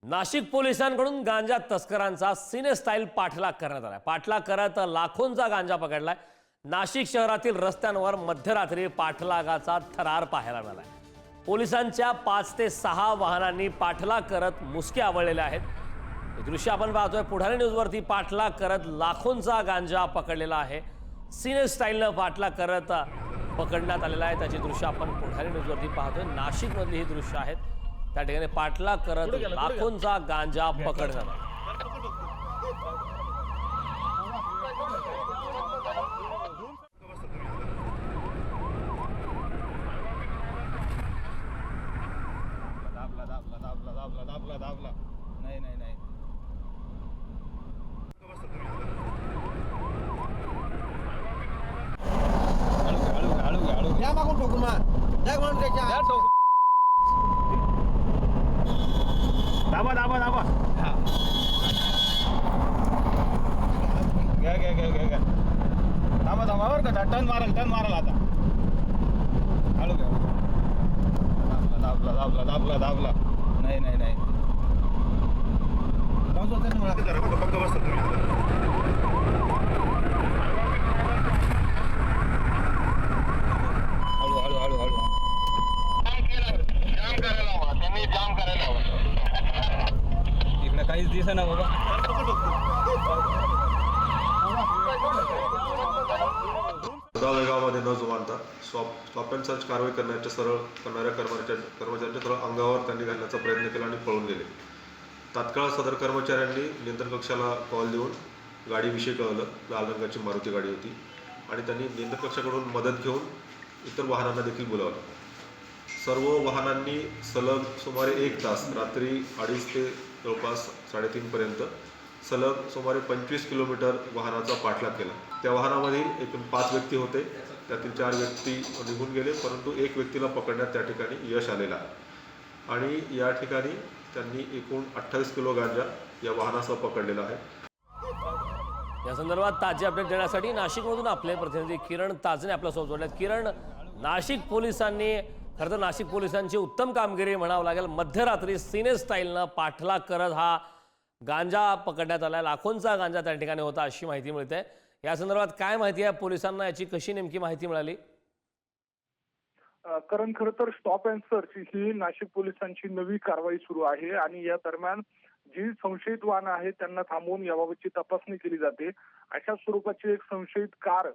नाशिक पोलिसांकडून गांजा तस्करांचा सिने स्टाईल पाठलाग करण्यात आला। पाठलाग करत लाखोंचा गांजा पकडलाय। नाशिक शहरातील रस्त्यांवर मध्यरात्री पाठलागाचा थरार पाहायला मिळाला। पोलिसांच्या 5 ते 6 वाहनांनी पाठलाग करत मुसके आवळलेले आहेत। हे दृश्य आपण पाहतोय। पुढारी न्यूजवरती पाठलाग करत लाखोंचा गांजा पकडलेला आहे। सिने स्टाईलने पाठलाग करत पकडण्यात आलेला आहे। त्याची दृश्य आपण पुढारी न्यूजवरती पाहतोय। नाशिकमधली ही दृश्य आहेत। त्या ठिकाणी पाठलाग करत लाखोंचा गांजा पकडण्यात आला। नाही या मागून ठोकू मग त्या म्हणून त्याच्या दाबा घ्या दाबा बरं का टर्न मारल आता हळू घ्या दाबला नाही पाऊस होता ना मला फक्त बसता तुम्ही हळू इकडे काहीच दिसेना बाबा। गावामध्ये न जुमानता स्टॉप अँड सर्च कारवाई करण्याच्या करणाऱ्या कर्मचाऱ्यांच्या सरळ अंगावर त्यांनी घालण्याचा प्रयत्न केला आणि पळून गेले। तात्काळ सदर कर्मचाऱ्यांनी नियंत्रण कक्षाला कॉल देऊन गाडीविषयी कळवलं। लाल रंगाची मारुती गाडी होती आणि त्यांनी नियंत्रण कक्षाकडून मदत घेऊन इतर वाहनांना देखील बोलावलं। सर्व वाहनांनी सलग सुमारे 1 तास रात्री 2:30 ते जवळपास 3:30 पर्यंत सलग सुमारे 25 किलोमीटर वाहनाचा पाठलाग केला। त्या वाहनामधील एकूण 5 व्यक्ती होते। त्यातील 4 व्यक्ती निघून गेले, परंतु 1 व्यक्तीला पकडण्यात त्या ठिकाणी यश आलेलं आहे आणि या ठिकाणी त्यांनी एकूण 28 किलो गांजा या वाहनासह पकडलेला आहे। या संदर्भात ताजे अपडेट देण्यासाठी नाशिकमधून आपले प्रतिनिधी किरण ताजने आपल्यासोबत जोडले आहेत। किरण, नाशिक पोलिसांनी खरं तर नाशिक पोलिसांची उत्तम कामगिरी म्हणावं लागेल। मध्यरात्री सिने स्टाईलनं पाठलाग करत हा गांजा पकडण्यात आला। लाखोंचा गांजा त्या ठिकाणी होता अशी माहिती मिळते। या संदर्भात काय माहिती आहे पोलिसांना, याची कशी नेमकी माहिती मिळाली? कारण खरं तर स्टॉप अँड सर्च ही नाशिक पोलिसांची नवी कारवाई सुरू आहे आणि या दरम्यान जी संशयित वाहनं आहेत त्यांना थांबवून याबाबतची तपासणी केली जाते। अशा स्वरूपाची एक संशयित कार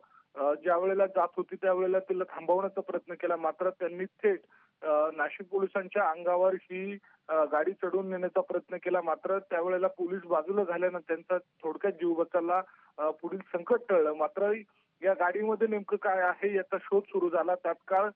ज्या वेळेला जात होती त्यावेळेला तिला थांबवण्याचा प्रयत्न केला, मात्र त्यांनी थेट नाशिक पोलिसांच्या अंगावर ही गाडी चढवून नेण्याचा प्रयत्न केला। मात्र त्यावेळेला पोलीस बाजूला झाल्यानं त्यांचा थोडक्यात जीव वाचला, पुढील संकट टळलं। मात्र या गाडीमध्ये नेमकं काय आहे याचा शोध सुरू झाला। तात्काळ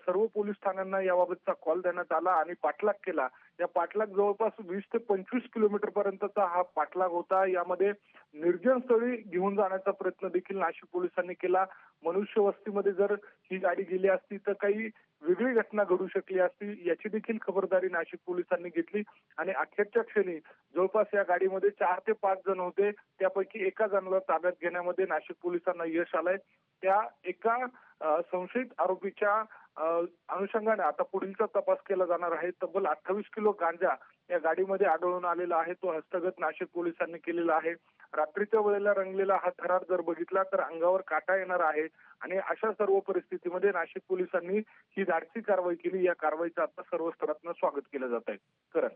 सर्व पोलीस ठाण्यांना याबाबतचा कॉल देण्यात आला आणि पाठलाग केला। या पाठलाग जवळपास 20 ते 25 किलोमीटर पर्यंतचा हा पाठलाग होता। यामध्ये निर्जन स्थळी घेऊन जाण्याचा प्रयत्न देखील नाशिक पोलिसांनी केला। मनुष्यवस्तीमध्ये जर ही गाडी गेली असती तर काही वेगळी घटना घडू शकली असती, याची देखील खबरदारी नाशिक पोलिसांनी घेतली आणि अखेरच्या क्षणी जवळपास या गाडीमध्ये 4 ते 5 जण होते। त्यापैकी एका जणाला ताब्यात घेण्यामध्ये नाशिक पोलिसांना यश आलंय। त्या एका संशयित आरोपीच्या अनुषंगाने आता पुढीलचा तपास केला जाणार आहे। तब्बल 28 किलो गांजा या गाडीमध्ये आढळून आलेला आहे, तो हस्तगत नाशिक पोलिसांनी केलेला आहे। रात्रीच्या वेळेला रंगलेला हा थरार जर बघितला तर अंगावर काटा येणार आहे आणि अशा सर्व परिस्थितीमध्ये नाशिक पोलिसांनी ही धाडसी कारवाई केली। या कारवाईचं आता सर्व स्तरातून स्वागत केलं जात आहे। करण,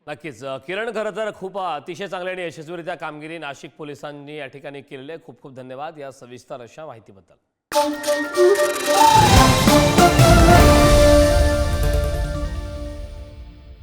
नक्कीच किरण, खरं तर खूप अतिशय चांगली आणि यशस्वीरित्या कामगिरी नाशिक पोलिसांनी या ठिकाणी केलेली आहे। खूप खूप धन्यवाद या सविस्तर अशा माहितीबद्दल।